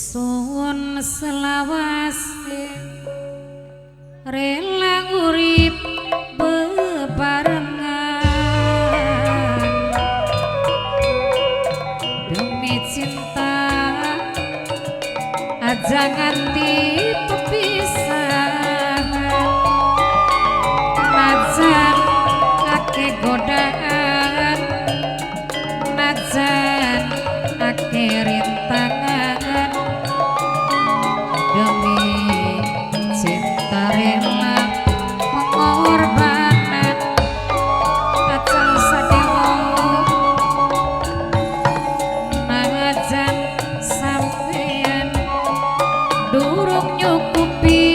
Suwun selawase rela urip bebarengan demi cinta aja nganti pepisahan najan ake godaan najan ake rintangan demi cinta rela pengorbanan acal sadewo najan sampeyan durung nyukupi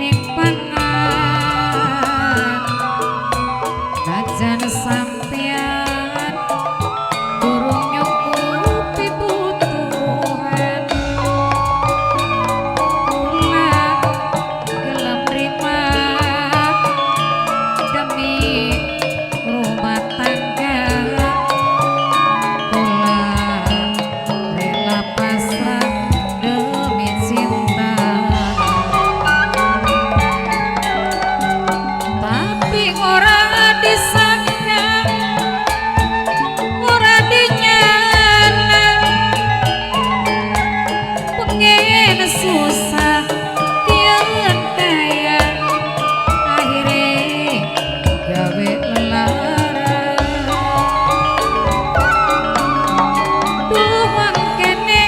ning pangan najan sampeyan durung nyukupi butuhan ulah gelem rima demi rumah tangga ulah rela pasrah demi cinta tapi ora disangka ora dinyana pengen susah kian kaya akhirnya gawe lara duman kene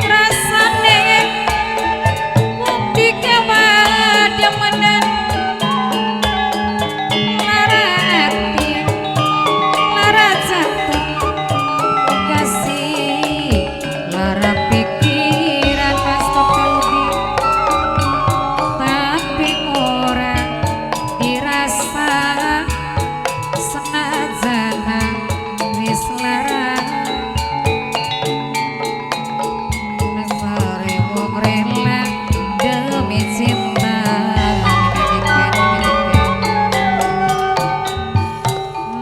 rasane wong dikewa demenan lara ati lara jantung kasih lara pikiran astagfirullah tapi ora dirasa senajan wis lara nesare wong rela demi cinta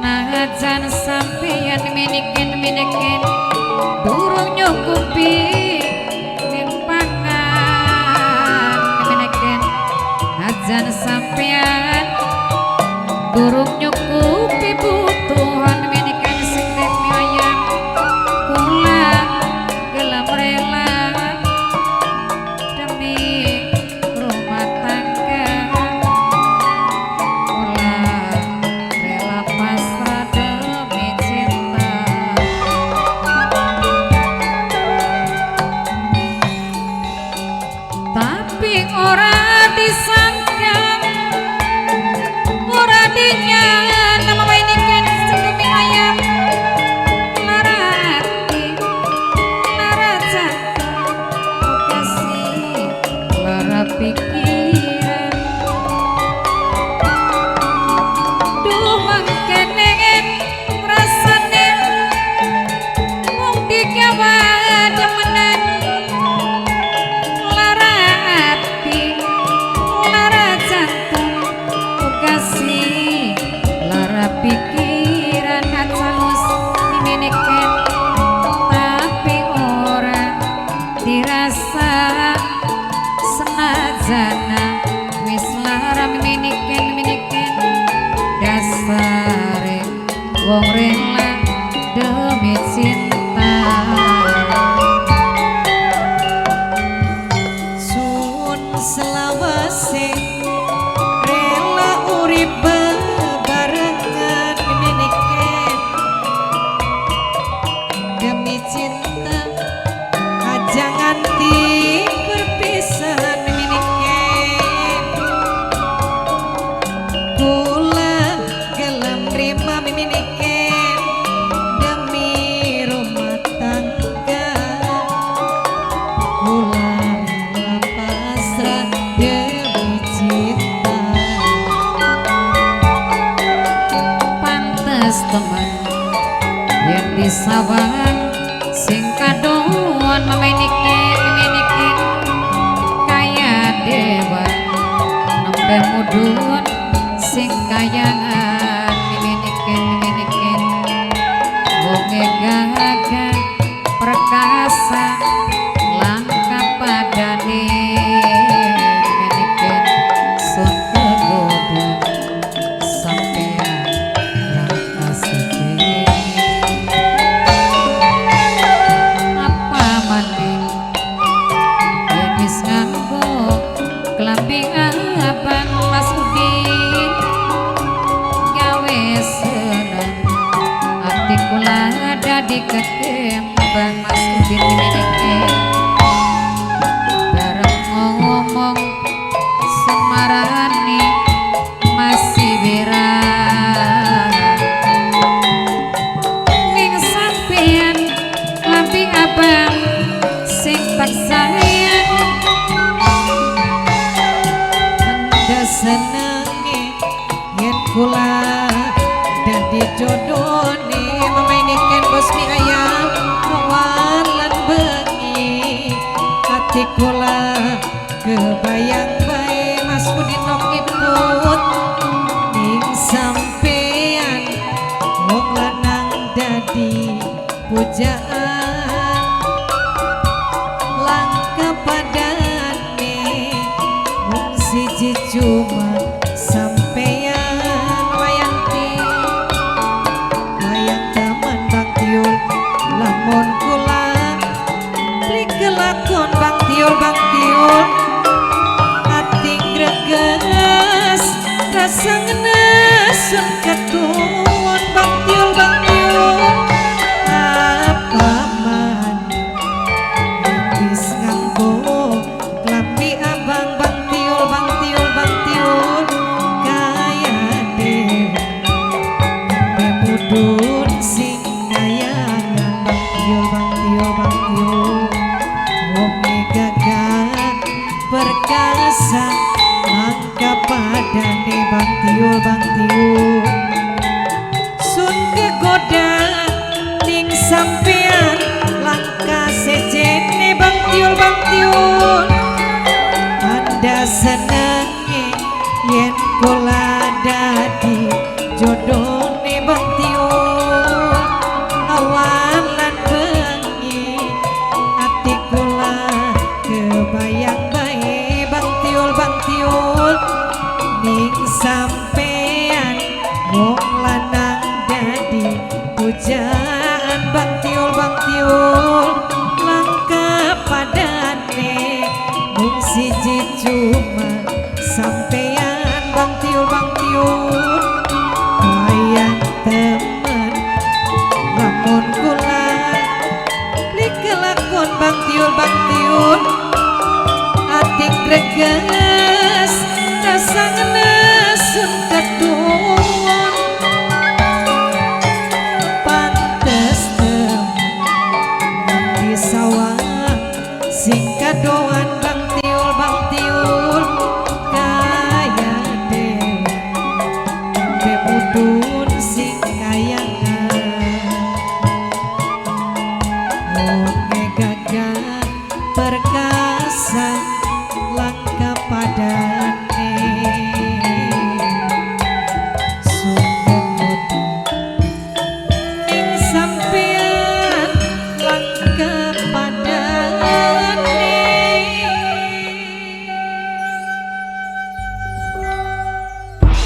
najan sampeyan minikin durung nyukupi ning pangan minikin najan sampeyan durung nyukupi butuhan minikin sing demi ayam kula gelem rela demi rumah tangga kula rela pasrah demi cinta tapi ora disangka ora dinyana nama ini kan demi ayam lara hati lara jantung kasih lara pikiran duh mangkene rasane wong dikewa demenan lara hati lara jantung kasih lara pikiran acalus miniken tapi ora dirasa senajana wis lara miniken dasare wong rela demi cinta Suwun selawase rela urip bebarengan miniken demi cinta aja nganti perpisahan miniken kula gelem rima miniken demi rumah tangga kula rela pasrah demi cinta pantes teman yang disawang sing kadoan memenikin kaya dewa nembe mudun sing kayangan memenikin wong gagah perkasa kula kebayang bae Mas Budi nok ikut ning sampean wong lanang dadi pujaan langka padane mung siji cuma sampean wayanti wayang taman Bang Tiul lamun kula beli kelakon Bang Tiul ati greges rasa ngenesun ketuwon Bang Tiul apa man wis nganggo klambi abang Bang Tiul kaya mudun sing kayangan Bang Tiul wong gagah perkasa langka padane Bang Tiul sun kegoda ning sampean langka sejene Bang Tiul anda senenge yen kula dadi jodone Bang Tiul awan lan bengi ati kula kebayang bae Bang Tiul ning sampean wong lanang dadi pujaan Bang Tiul langka padane mung siji cuma sampean Bang Tiul wayang temen lamun kula beli kelakon Bang Tiul ati greges